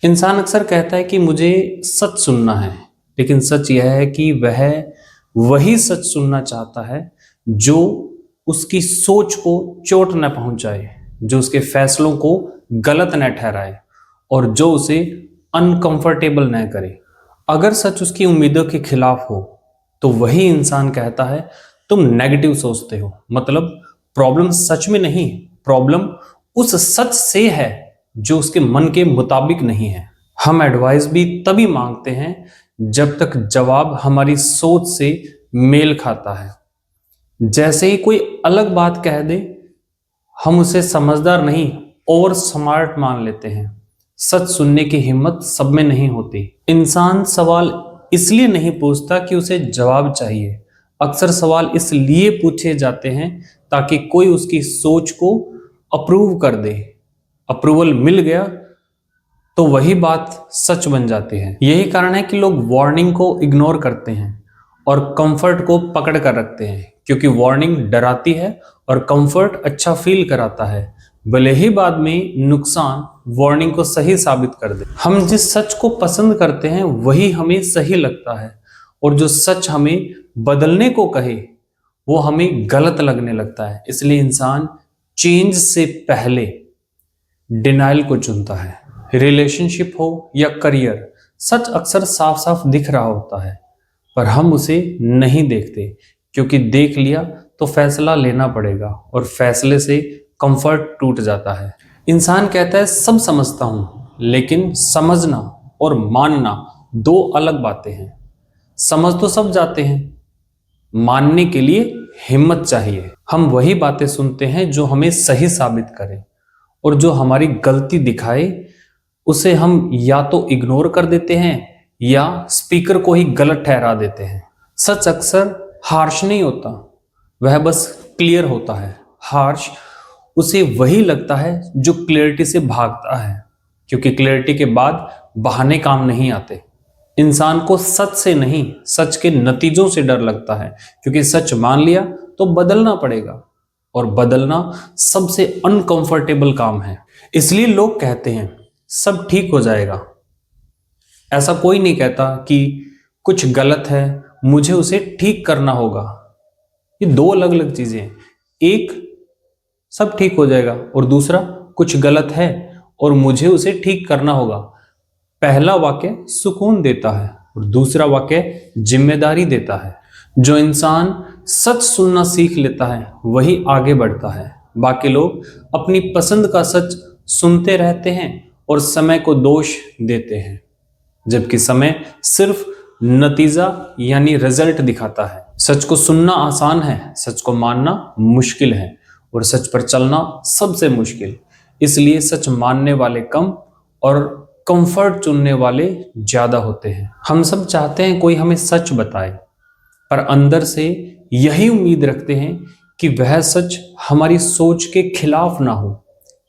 इंसान अक्सर कहता है कि मुझे सच सुनना है, लेकिन सच यह है कि वह वही सच सुनना चाहता है जो उसकी सोच को चोट न पहुंचाए, जो उसके फैसलों को गलत न ठहराए और जो उसे अनकंफर्टेबल न करे। अगर सच उसकी उम्मीदों के खिलाफ हो तो वही इंसान कहता है तुम नेगेटिव सोचते हो। मतलब प्रॉब्लम सच में नहीं, प्रॉब्लम उस सच से है जो उसके मन के मुताबिक नहीं है। हम एडवाइस भी तभी मांगते हैं जब तक जवाब हमारी सोच से मेल खाता है। जैसे ही कोई अलग बात कह दे, हम उसे समझदार नहीं और स्मार्ट मान लेते हैं। सच सुनने की हिम्मत सब में नहीं होती। इंसान सवाल इसलिए नहीं पूछता कि उसे जवाब चाहिए। अक्सर सवाल इसलिए पूछे जाते हैं ताकि कोई उसकी सोच को अप्रूव कर दे। अप्रूवल मिल गया तो वही बात सच बन जाती है। यही कारण है कि लोग वार्निंग को इग्नोर करते हैं और कंफर्ट को पकड़ कर रखते हैं, क्योंकि वार्निंग डराती है और कंफर्ट अच्छा फील कराता है। भले ही बाद में नुकसान वार्निंग को सही साबित कर दे। हम जिस सच को पसंद करते हैं वही हमें सही लगता है, और जो सच हमें बदलने को कहे वो हमें गलत लगने लगता है। इसलिए इंसान चेंज से पहले डिनाइल को चुनता है। रिलेशनशिप हो या करियर, सच अक्सर साफ साफ दिख रहा होता है, पर हम उसे नहीं देखते, क्योंकि देख लिया तो फैसला लेना पड़ेगा और फैसले से कंफर्ट टूट जाता है। इंसान कहता है सब समझता हूं, लेकिन समझना और मानना दो अलग बातें हैं। समझ तो सब जाते हैं, मानने के लिए हिम्मत चाहिए। हम वही बातें सुनते हैं जो हमें सही साबित करे, और जो हमारी गलती दिखाए उसे हम या तो इग्नोर कर देते हैं या स्पीकर को ही गलत ठहरा देते हैं। सच अक्सर हार्श नहीं होता, वह बस क्लियर होता है। हार्श उसे वही लगता है जो क्लियरिटी से भागता है, क्योंकि क्लियरिटी के बाद बहाने काम नहीं आते। इंसान को सच से नहीं, सच के नतीजों से डर लगता है, क्योंकि सच मान लिया तो बदलना पड़ेगा, और बदलना सबसे अनकंफर्टेबल काम है। इसलिए लोग कहते हैं सब ठीक हो जाएगा। ऐसा कोई नहीं कहता कि कुछ गलत है, मुझे उसे ठीक करना होगा। ये दो अलग अलग चीजें हैं। एक सब ठीक हो जाएगा, और दूसरा कुछ गलत है और मुझे उसे ठीक करना होगा। पहला वाक्य सुकून देता है और दूसरा वाक्य जिम्मेदारी देता है। जो इंसान सच सुनना सीख लेता है वही आगे बढ़ता है। बाकी लोग अपनी पसंद का सच सुनते रहते हैं और समय को दोष देते हैं, जबकि समय सिर्फ नतीजा यानी रिजल्ट दिखाता है। सच को सुनना आसान है, सच को मानना मुश्किल है, और सच पर चलना सबसे मुश्किल। इसलिए सच मानने वाले कम और कंफर्ट चुनने वाले ज्यादा होते हैं। हम सब चाहते हैं कोई हमें सच बताए, पर अंदर से यही उम्मीद रखते हैं कि वह सच हमारी सोच के खिलाफ ना हो।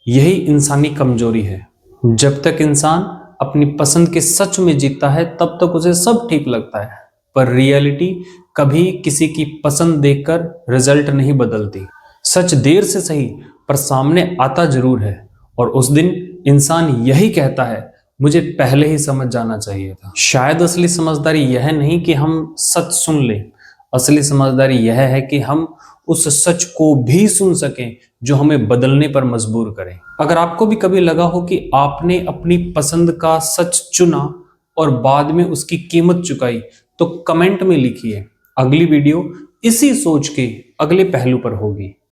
यही इंसानी कमजोरी है। जब तक इंसान अपनी पसंद के सच में जीता है तब तक उसे सब ठीक लगता है, पर रियलिटी कभी किसी की पसंद देखकर रिजल्ट नहीं बदलती। सच देर से सही पर सामने आता जरूर है, और उस दिन इंसान यही कहता है मुझे पहले ही समझ जाना चाहिए था। शायद असली समझदारी यह नहीं कि हम सच सुन लें, असली समझदारी यह है कि हम उस सच को भी सुन सकें जो हमें बदलने पर मजबूर करें। अगर आपको भी कभी लगा हो कि आपने अपनी पसंद का सच चुना और बाद में उसकी कीमत चुकाई, तो कमेंट में लिखिए। अगली वीडियो इसी सोच के अगले पहलू पर होगी।